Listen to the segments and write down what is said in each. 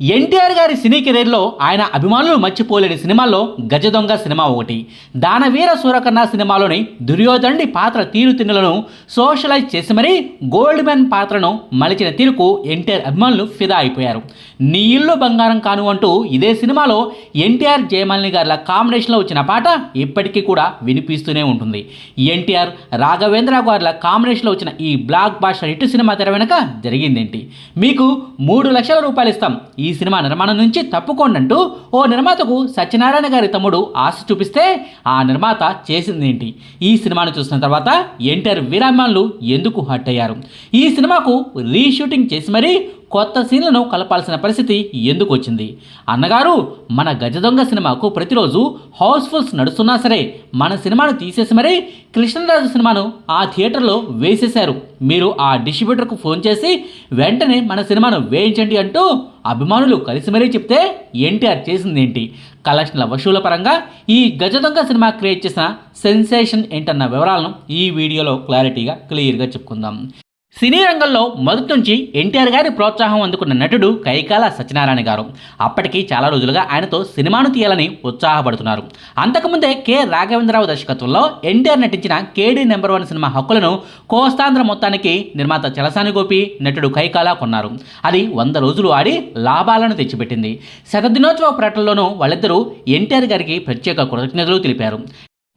ఎన్టీఆర్ గారి సినీ కెరీర్లో ఆయన అభిమానులు మర్చిపోలేని సినిమాల్లో గజ దొంగ సినిమా ఒకటి. దానవీర సూరకర్ణ సినిమాలోని దుర్యోధనుడి పాత్ర తీరుతిన్నులను సోషలైజ్ చేసి మరీ గోల్డ్ మ్యాన్ పాత్రను మలిచిన తీరుకు ఎన్టీఆర్ అభిమానులు ఫిదా అయిపోయారు. నీ ఇల్లు బంగారం కాను అంటూ ఇదే సినిమాలో ఎన్టీఆర్ జయమాలిని గారుల కాంబినేషన్లో వచ్చిన పాట ఇప్పటికీ కూడా వినిపిస్తూనే ఉంటుంది. ఎన్టీఆర్ రాఘవేంద్ర గారుల కాంబినేషన్లో వచ్చిన ఈ బ్లాక్ బాస్టర్ హిట్ సినిమా తెర వెనుక జరిగిందేంటి? మీకు 3 లక్షల రూపాయలు ఇస్తాం, ఈ సినిమా నిర్మాణం నుంచి తప్పుకోండి అంటూ ఓ నిర్మాతకు సత్యనారాయణ గారి తమ్ముడు ఆశ చూపిస్తే ఆ నిర్మాత చేసిందేంటి? ఈ సినిమాను చూసిన తర్వాత ఎన్టీఆర్ వీరాభిమానులు ఎందుకు హట్ అయ్యారు? ఈ సినిమాకు రీషూటింగ్ చేసి మరీ కొత్త సీన్లను కలపాల్సిన పరిస్థితి ఎందుకు వచ్చింది? అన్నగారు, మన గజ దొంగ సినిమాకు ప్రతిరోజు హౌస్ఫుల్స్ నడుస్తున్నా సరే మన సినిమాను తీసేసి మరీ కృష్ణరాజు సినిమాను ఆ థియేటర్లో వేసేశారు. మీరు ఆ డిస్ట్రిబ్యూటర్కు ఫోన్ చేసి వెంటనే మన సినిమాను వేయించండి అంటూ అభిమానులు కలిసి మరీ చెప్తే ఎన్టీఆర్ చేసిందేంటి? కలెక్షన్ల వసూల పరంగా ఈ గజ దొంగ సినిమా క్రియేట్ చేసిన సెన్సేషన్ ఏంటన్న వివరాలను ఈ వీడియోలో క్లియర్గా చెప్పుకుందాం. సినీ రంగంలో మొదటి నుంచి ఎన్టీఆర్ గారి ప్రోత్సాహం అందుకున్న నటుడు కైకాల సత్యనారాయణ గారు. అప్పటికి చాలా రోజులుగా ఆయనతో సినిమాను తీయాలని ఉత్సాహపడుతున్నారు. అంతకుముందే కె రాఘవేంద్రరావు దర్శకత్వంలో ఎన్టీఆర్ నటించిన కేడీ నెంబర్ 1 సినిమా హక్కులను కోస్తాంధ్ర మొత్తానికి నిర్మాత చలసాని గోపి, నటుడు కైకాల కొన్నారు. అది 100 రోజులు ఆడి లాభాలను తెచ్చిపెట్టింది. శతదినోత్సవ ప్రకటనలోనూ వాళ్ళిద్దరూ ఎన్టీఆర్ గారికి ప్రత్యేక కృతజ్ఞతలు తెలిపారు.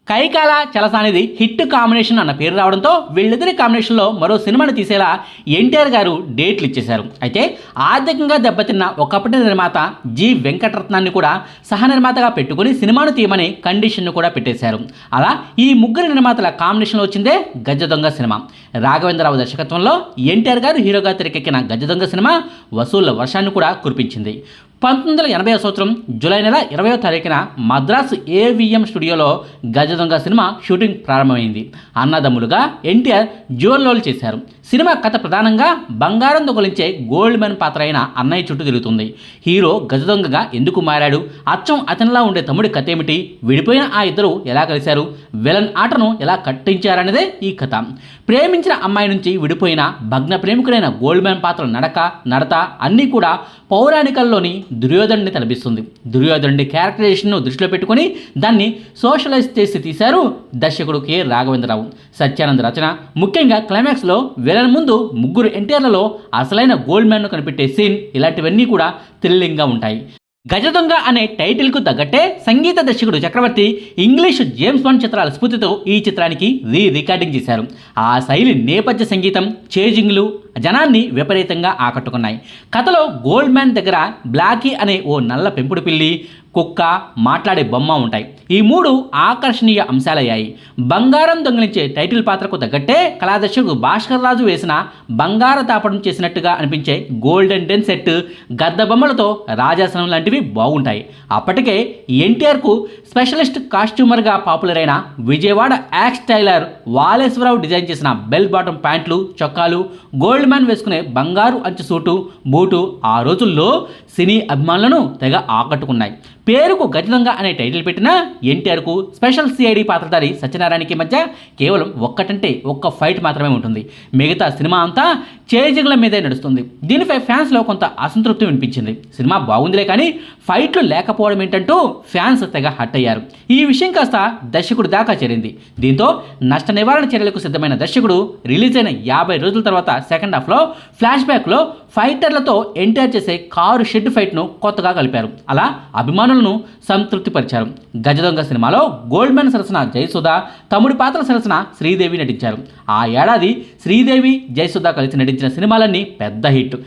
కైకాల చలసానిది హిట్ కాంబినేషన్ అన్న పేరు రావడంతో వీళ్ళిద్దరి కాంబినేషన్లో మరో సినిమాను తీసేలా ఎన్టీఆర్ గారు డేట్లు ఇచ్చేశారు. అయితే ఆర్థికంగా దెబ్బతిన్న ఒకప్పటి నిర్మాత జి వెంకటరత్నాన్ని కూడా సహ నిర్మాతగా పెట్టుకుని సినిమాను తీయమని కండిషన్ను కూడా పెట్టేశారు. అలా ఈ ముగ్గురు నిర్మాతల కాంబినేషన్లో వచ్చిందే గజ దొంగ సినిమా. రాఘవేంద్రరావు దర్శకత్వంలో ఎన్టీఆర్ గారు హీరోగా తెరకెక్కిన గజ దొంగ సినిమా వసూళ్ల వర్షాన్ని కూడా కురిపించింది. 1980 సంవత్సరం జూలై నెల 20వ తారీఖున మద్రాసు ఏవిఎం స్టూడియోలో గజ దొంగ సినిమా షూటింగ్ ప్రారంభమైంది. అన్నదమ్ములుగా ఎన్టీఆర్ డ్యూయల్ రోల్ చేశారు. సినిమా కథ ప్రధానంగా బంగారం దొంగలించే గోల్డ్ మ్యాన్ పాత్ర అయిన అన్నయ్య చుట్టూ తిరుగుతుంది. హీరో గజ దొంగగా ఎందుకు మారాడు? అచ్చం అతనిలా ఉండే తమ్ముడి కథ ఏమిటి? విడిపోయిన ఆ ఇద్దరు ఎలా కలిశారు? విలన్ ఆటను ఎలా కట్టించారనేదే ఈ కథ. ప్రేమించిన అమ్మాయి నుంచి విడిపోయిన భగ్న ప్రేమికుడైన గోల్డ్ మ్యాన్ పాత్ర నడత అన్నీ కూడా పౌరాణికల్లోని దుర్యోధనుడిని తలపిస్తుంది. దుర్యోధనుడి క్యారెక్టరైజేషన్ను దృష్టిలో పెట్టుకుని దాన్ని సోషలైజ్ చేసి తీశారు దర్శకుడు కె రాఘవేంద్రరావు. సత్యానంద్ రచన. ముఖ్యంగా క్లైమాక్స్లో విలన్ ముందు ముగ్గురు ఎన్టీఆర్లలో అసలైన గోల్డ్ మ్యాన్ను కనిపెట్టే సీన్, ఇలాంటివన్నీ కూడా థ్రిల్లింగ్గా ఉంటాయి. గజ దొంగ అనే టైటిల్కు తగ్గట్టే సంగీత దర్శకుడు చక్రవర్తి ఇంగ్లీష్ జేమ్స్ బాండ్ చిత్రాల స్ఫూర్తితో ఈ చిత్రానికి రికార్డింగ్ చేశారు. ఆ శైలి, నేపథ్య సంగీతం, చేజింగ్లు జనాన్ని విపరీతంగా ఆకట్టుకున్నాయి. కథలో గోల్డ్ మ్యాన్ దగ్గర బ్లాకీ అనే ఓ నల్ల పెంపుడు పిల్లి, కుక్క, మాట్లాడే బొమ్మ ఉంటాయి. ఈ 3 ఆకర్షణీయ అంశాలయ్యాయి. బంగారం దొంగిలించే టైటిల్ పాత్రకు తగ్గట్టే కళాదర్శకుడు భాస్కర్ రాజు వేసిన బంగార తాపడం చేసినట్టుగా అనిపించే గోల్డెన్ డెన్ సెట్, గద్ద బొమ్మలతో రాజాసనం లాంటివి బాగుంటాయి. అప్పటికే ఎన్టీఆర్కు స్పెషలిస్ట్ కాస్ట్యూమర్గా పాపులర్ అయిన విజయవాడ యాక్స్ టైలర్ వాలేశ్వరరావు డిజైన్ చేసిన బెల్ బాటమ్ ప్యాంట్లు, చొక్కాలు, గోల్డ్ మ్యాన్ వేసుకునే బంగారు అంచు సూటు, బూటు ఆ రోజుల్లో సినీ అభిమానులను తెగ ఆకట్టుకున్నాయి. పేరుకు గజ దొంగ అనే టైటిల్ పెట్టిన ఎన్టీఆర్కు స్పెషల్ సిఐడి పాత్రధారి సత్యనారాయణకి మధ్య కేవలం ఒక్క ఫైట్ మాత్రమే ఉంటుంది. మిగతా సినిమా అంతా చేజింగ్ల మీదే నడుస్తుంది. దీనిపై ఫ్యాన్స్లో కొంత అసంతృప్తి వినిపించింది. సినిమా బాగుందిలే కానీ ఫైట్లు లేకపోవడం ఏంటంటూ ఫ్యాన్స్ తెగ హట్ అయ్యారు. ఈ విషయం కాస్త దర్శకుడు దాకా చేరింది. దీంతో నష్ట నివారణ చర్యలకు సిద్ధమైన దర్శకుడు రిలీజ్ అయిన 50 రోజుల తర్వాత సెకండ్ హాఫ్లో ఫ్లాష్ బ్యాక్లో ఫైటర్లతో ఎన్టీఆర్ చేసే కారు షెడ్ ఫైట్ను కొత్తగా కలిపారు. అలా అభిమానులను సంతృప్తిపరిచారు. గజ దొంగ సినిమాలో గోల్డ్ మ్యాన్ సరసన జయసుధ, తమ్ముడి పాత్ర సరసన శ్రీదేవి నటించారు. ఆ ఏడాది శ్రీదేవి, జయసుధ కలిసి నటించిన సినిమాలన్నీ పెద్ద హిట్.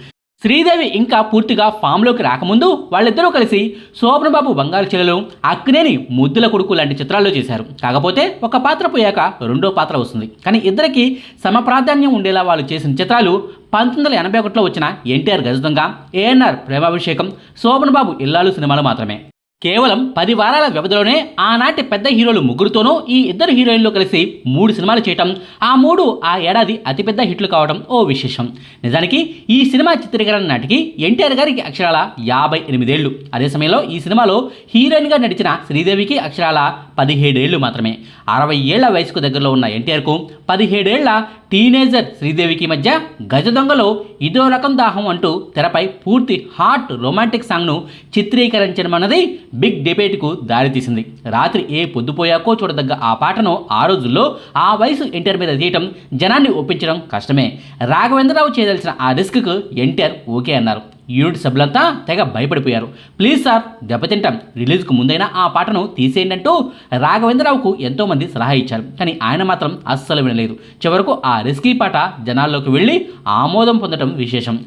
శ్రీదేవి ఇంకా పూర్తిగా ఫామ్లోకి రాకముందు వాళ్ళిద్దరూ కలిసి శోభనబాబు బంగారు చెల్లెలు, అక్కినేని ముద్దుల కొడుకు లాంటి చిత్రాల్లో చేశారు. కాకపోతే ఒక పాత్ర పోయాక రెండో పాత్ర వస్తుంది. కానీ ఇద్దరికి సమప్రాధాన్యం ఉండేలా వాళ్ళు చేసిన చిత్రాలు 1981లో వచ్చిన ఎన్టీఆర్ గజ దొంగ, ఏఎన్ఆర్ ప్రేమాభిషేకం, శోభనబాబు ఇల్లాలు సినిమాలు మాత్రమే. కేవలం 10 వారాల వ్యవధిలోనే ఆనాటి పెద్ద హీరోలు ముగ్గురుతోనూ ఈ ఇద్దరు హీరోయిన్లు కలిసి 3 సినిమాలు చేయటం, ఆ 3 ఆ ఏడాది అతిపెద్ద హిట్లు కావడం ఓ విశేషం. నిజానికి ఈ సినిమా చిత్రీకరణ నాటికి ఎన్టీఆర్ గారికి అక్షరాల 58 ఏళ్ళు. అదే సమయంలో ఈ సినిమాలో హీరోయిన్గా నడిచిన శ్రీదేవికి అక్షరాల 17 ఏళ్లు మాత్రమే. 60 ఏళ్ల వయసుకు దగ్గరలో ఉన్న ఎన్టీఆర్కు 17 ఏళ్ల టీనేజర్ శ్రీదేవికి మధ్య గజ దొంగలో ఇదో రకం దాహం అంటూ తెరపై పూర్తి హాట్ రొమాంటిక్ సాంగ్ను చిత్రీకరించడమన్నది బిగ్ డిబేట్కు దారితీసింది. రాత్రి ఏ పొద్దుపోయాకో చూడదగ్గ ఆ పాటను ఆ రోజుల్లో ఆ వయసు ఎన్టీఆర్ మీద తీయటం, జనాన్ని ఒప్పించడం కష్టమే. రాఘవేంద్రరావు చేయదలిచిన ఆ రిస్క్కు ఎన్టీఆర్ ఓకే అన్నారు. యూనిట్ సభ్యులంతా తెగ భయపడిపోయారు. ప్లీజ్ సార్, దెబ్బతింటాం, రిలీజ్కు ముందైనా ఆ పాటను తీసేయండి అంటూ రాఘవేంద్రరావుకు ఎంతోమంది సలహా ఇచ్చారు. కానీ ఆయన మాత్రం అస్సలు వినలేదు. చివరకు ఆ రిస్కీ పాట జనాల్లోకి వెళ్ళి ఆమోదం పొందడం విశేషం.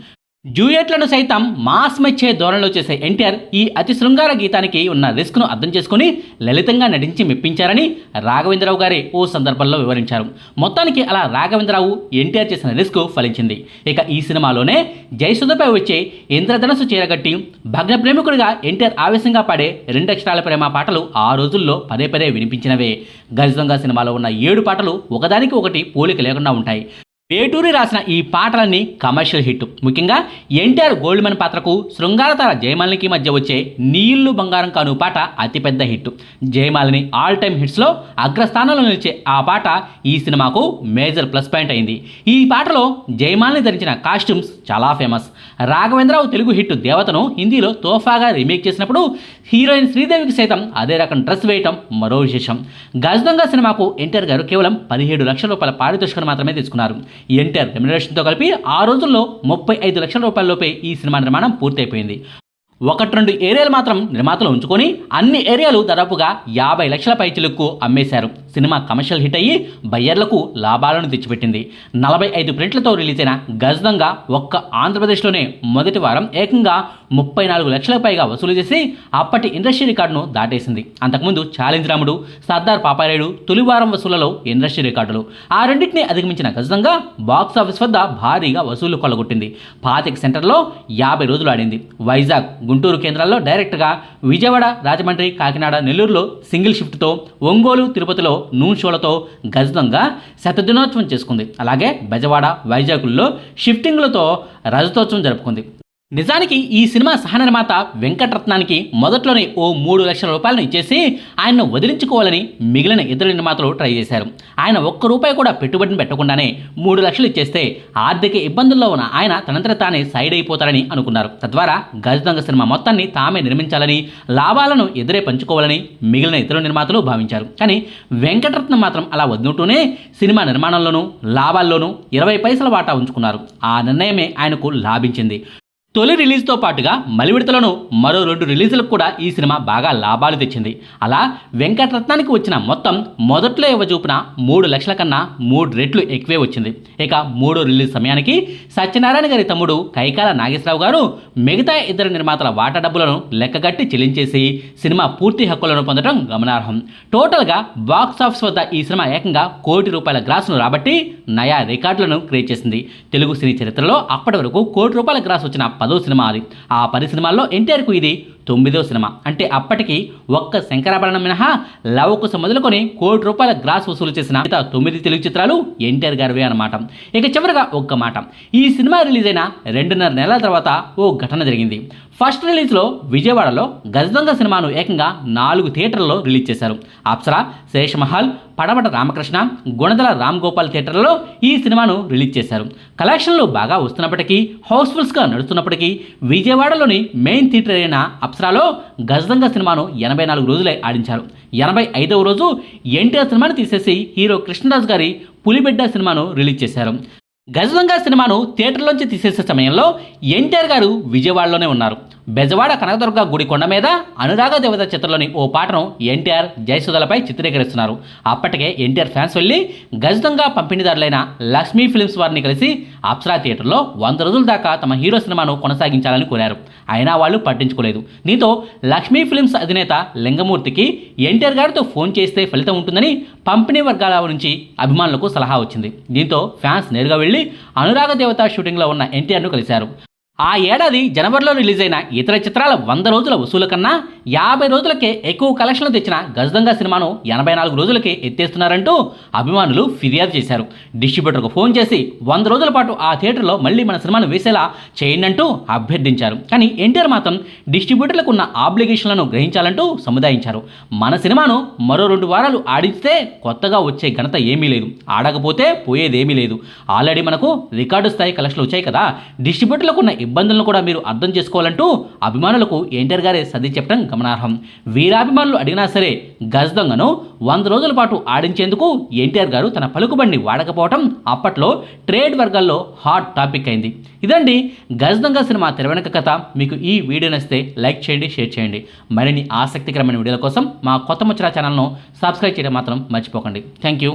డ్యూయెట్లను సైతం మాస్ మెచ్చే ధోరణిలో చేసే ఎన్టీఆర్ ఈ అతి శృంగార గీతానికి ఉన్న రిస్క్ను అర్థం చేసుకుని లలితంగా నటించి మెప్పించారని రాఘవేంద్రరావు గారే ఓ సందర్భంలో వివరించారు. మొత్తానికి అలా రాఘవేంద్రరావు ఎన్టీఆర్ చేసిన రిస్క్ ఫలించింది. ఇక ఈ సినిమాలోనే జయసుధపై వచ్చే ఇంద్రధనస్సు చీరగట్టి భగ్న ప్రేమికుడిగా ఎన్టీఆర్ ఆవేశంగా పాడే 2 అక్షరాల ప్రేమ పాటలు ఆ రోజుల్లో పదే పదే వినిపించినవే. గజదొంగ సినిమాలో ఉన్న 7 పాటలు ఒకదానికి ఒకటి పోలిక లేకుండా ఉంటాయి. వేటూరి రాసిన ఈ పాటలన్నీ కమర్షియల్ హిట్. ముఖ్యంగా ఎన్టీఆర్ గోల్డ్మెన్ పాత్రకు శృంగారతార జయమాలినికి మధ్య వచ్చే నీళ్లు బంగారం కాను పాట అతిపెద్ద హిట్. జయమాలిని ఆల్ టైమ్ హిట్స్లో అగ్రస్థానంలో నిలిచే ఆ పాట ఈ సినిమాకు మేజర్ ప్లస్ పాయింట్ అయింది. ఈ పాటలో జయమాలిని ధరించిన కాస్ట్యూమ్స్ చాలా ఫేమస్. రాఘవేంద్రరావు తెలుగు హిట్ దేవతను హిందీలో తోఫాగా రీమేక్ చేసినప్పుడు హీరోయిన్ శ్రీదేవికి సైతం అదే రకం డ్రెస్ వేయటం మరో విశేషం. గజదొంగ సినిమాకు ఎన్టీఆర్ గారు కేవలం 17 లక్షల రూపాయల పారితోషికం మాత్రమే తీసుకున్నారు. ఎన్టీఆర్ రెమ్యునరేషన్తో కలిపి ఆ రోజుల్లో 35 లక్షల రూపాయలలోపే ఈ సినిమా నిర్మాణం పూర్తయిపోయింది. 1-2 ఏరియాలు మాత్రం నిర్మాతలు ఉంచుకొని అన్ని ఏరియాలు దాదాపుగా 50 లక్షల పైచిలకు అమ్మేశారు. సినిమా కమర్షియల్ హిట్ అయ్యి బయ్యర్లకు లాభాలను తెచ్చిపెట్టింది. 45 ప్రింట్లతో రిలీజ్ అయిన గజదొంగ ఒక్క ఆంధ్రప్రదేశ్లోనే మొదటి వారం ఏకంగా 34 లక్షలకు పైగా వసూలు చేసి అప్పటి ఇండస్ట్రీ రికార్డును దాటేసింది. అంతకుముందు ఛాలెంజ్ రాముడు, సర్దార్ పాపారాయుడు తొలివారం వసూళ్లలో ఇండస్ట్రీ రికార్డులు. ఆ రెండింటినీ అధిగమించిన గజదొంగ బాక్సాఫీస్ వద్ద భారీగా వసూళ్లు కొల్లగొట్టింది. 25 సెంటర్లో 50 రోజులు ఆడింది. వైజాగ్, గుంటూరు కేంద్రాల్లో డైరెక్ట్గా, విజయవాడ, రాజమండ్రి, కాకినాడ, నెల్లూరులో సింగిల్ షిఫ్ట్తో, ఒంగోలు, తిరుపతిలో నూన్ షోలతో గజదొంగ శతదినోత్సవం చేసుకుంది. అలాగే బెజవాడ, వైజాగ్లో షిఫ్టింగ్లతో రజతోత్సవం జరుపుకుంది. నిజానికి ఈ సినిమా సహనిర్మాత వెంకటరత్నానికి మొదట్లోనే ఓ 3 లక్షల రూపాయలను ఇచ్చేసి ఆయన్ను వదిలించుకోవాలని మిగిలిన ఇద్దరు నిర్మాతలు ట్రై చేశారు. ఆయన ₹1 కూడా పెట్టుబడిని పెట్టకుండానే 3 లక్షలు ఇచ్చేస్తే ఆర్థిక ఇబ్బందుల్లో ఉన్న ఆయన తనంతట తానే సైడ్ అయిపోతారని అనుకున్నారు. తద్వారా గజదొంగ సినిమా మొత్తాన్ని తామే నిర్మించాలని, లాభాలను ఎదురే పంచుకోవాలని మిగిలిన ఇతర నిర్మాతలు భావించారు. కానీ వెంకటరత్నం మాత్రం అలా వదులుతూనే సినిమా నిర్మాణంలోనూ లాభాల్లోనూ 20 పైసల వాటా ఉంచుకున్నారు. ఆ నిర్ణయమే ఆయనకు లాభించింది. తొలి రిలీజ్తో పాటుగా మలి విడతలను మరో 2 రిలీజులకు కూడా ఈ సినిమా బాగా లాభాలు తెచ్చింది. అలా వెంకటరత్నానికి వచ్చిన మొత్తం మొదట్లో ఇవ్వచూపిన 3 లక్షల కన్నా 3 రెట్లు ఎక్కువే వచ్చింది. ఇక 3వ రిలీజ్ సమయానికి సత్యనారాయణ గారి తమ్ముడు కైకాల నాగేశ్వరరావు గారు మిగతా ఇద్దరు నిర్మాతల వాటా డబ్బులను లెక్కగట్టి చెల్లించేసి సినిమా పూర్తి హక్కులను పొందడం గమనార్హం. టోటల్గా బాక్సాఫీస్ వద్ద ఈ సినిమా ఏకంగా ₹1 కోటి గ్రాస్ను రాబట్టి నయా రికార్డులను క్రియేట్ చేసింది. తెలుగు సినీ చరిత్రలో అప్పటి వరకు ₹1 కోటి గ్రాస్ వచ్చిన 10వ సినిమా అది. ఆ 10 సినిమాల్లో ఎన్టీఆర్కు ఇది 9వ సినిమా. అంటే అప్పటికి ఒక్క శంకరాభరణం మినహా లవకుశ మొదలుకొని ₹1 కోటి గ్రాస్ వసూలు చేసిన 9 తెలుగు చిత్రాలు ఎన్టీఆర్ గారివే అన్నమాట. ఇక చివరిగా ఒక్క మాట, ఈ సినిమా రిలీజ్ అయిన 2.5 నెలల తర్వాత ఓ ఘటన జరిగింది. ఫస్ట్ రిలీజ్లో విజయవాడలో గజదొంగ సినిమాను ఏకంగా 4 థియేటర్లలో రిలీజ్ చేశారు. అప్సరా, శేషమహల్, పడమట రామకృష్ణ, గుణదల రామ్ గోపాల్ థియేటర్లలో ఈ సినిమాను రిలీజ్ చేశారు. కలెక్షన్లు బాగా వస్తున్నప్పటికీ, హౌస్ఫుల్స్గా నడుస్తున్నప్పటికీ విజయవాడలోని మెయిన్ థియేటర్ అయిన అప్సరాలో గజదొంగ సినిమాను 84 రోజులే ఆడించారు. 85వ రోజు ఎన్టీఆర్ సినిమాను తీసేసి హీరో కృష్ణరాజు గారి పులిబిడ్డ సినిమాను రిలీజ్ చేశారు. గజదొంగ సినిమాను థియేటర్లోంచి తీసేసే సమయంలో ఎన్టీఆర్ గారు విజయవాడలోనే ఉన్నారు. బెజవాడ కనకదుర్గ గుడి కొండ మీద అనురాగ దేవత చిత్రంలోని ఓ పాటను ఎన్టీఆర్, జయసుధలపై చిత్రీకరిస్తున్నారు. అప్పటికే ఎన్టీఆర్ ఫ్యాన్స్ వెళ్ళి గజదొంగ పంపిణీదారులైన లక్ష్మీ ఫిల్మ్స్ వారిని కలిసి అప్సరా థియేటర్లో 100 రోజుల దాకా తమ హీరో సినిమాను కొనసాగించాలని కోరారు. అయినా వాళ్ళు పట్టించుకోలేదు. దీంతో లక్ష్మీ ఫిల్మ్స్ అధినేత లింగమూర్తికి ఎన్టీఆర్ గారితో ఫోన్ చేస్తే ఫలితం ఉంటుందని పంపిణీ వర్గాల నుంచి అభిమానులకు సలహా వచ్చింది. దీంతో ఫ్యాన్స్ నేరుగా వెళ్ళి అనురాగ దేవత షూటింగ్లో ఉన్న ఎన్టీఆర్ను కలిశారు. ఆ ఏడాది జనవరిలో రిలీజ్ అయిన ఇతర చిత్రాల 100 రోజుల వసూలు కన్నా 50 రోజులకే ఎక్కువ కలెక్షన్లు తెచ్చిన గజదొంగ సినిమాను 84 రోజులకే ఎత్తేస్తున్నారంటూ అభిమానులు ఫిర్యాదు చేశారు. డిస్ట్రిబ్యూటర్కు ఫోన్ చేసి 100 రోజుల పాటు ఆ థియేటర్లో మళ్ళీ మన సినిమాను వేసేలా చేయండి అంటూ అభ్యర్థించారు. కానీ ఎన్టీఆర్ మాత్రం డిస్ట్రిబ్యూటర్లకు ఉన్న ఆబ్లిగేషన్లను గ్రహించాలంటూ సముదాయించారు. మన సినిమాను మరో 2 వారాలు ఆడిస్తే కొత్తగా వచ్చే ఘనత ఏమీ లేదు, ఆడకపోతే పోయేదేమీ లేదు. ఆల్రెడీ మనకు రికార్డు స్థాయి కలెక్షన్లు వచ్చాయి కదా, డిస్ట్రిబ్యూటర్లకు ఉన్న ఇబ్బందులను కూడా మీరు అర్థం చేసుకోవాలంటూ అభిమానులకు ఎన్టీఆర్ గారే సర్ది చెప్పడం గమనార్హం. వీరాభిమానులు అడిగినా సరే గజదొంగను 100 రోజుల పాటు ఆడించేందుకు ఎన్టీఆర్ గారు తన పలుకుబడిని వాడకపోవడం అప్పట్లో ట్రేడ్ వర్గాల్లో హాట్ టాపిక్ అయింది. ఇదండి గజదొంగ సినిమా తెరవెనక కథ. మీకు ఈ వీడియో నచ్చితే లైక్ చేయండి, షేర్ చేయండి. మరిన్ని ఆసక్తికరమైన వీడియోల కోసం మా కొత్త ముచ్చట ఛానల్ను సబ్స్క్రైబ్ చేయడం మాత్రం మర్చిపోకండి. Thank you.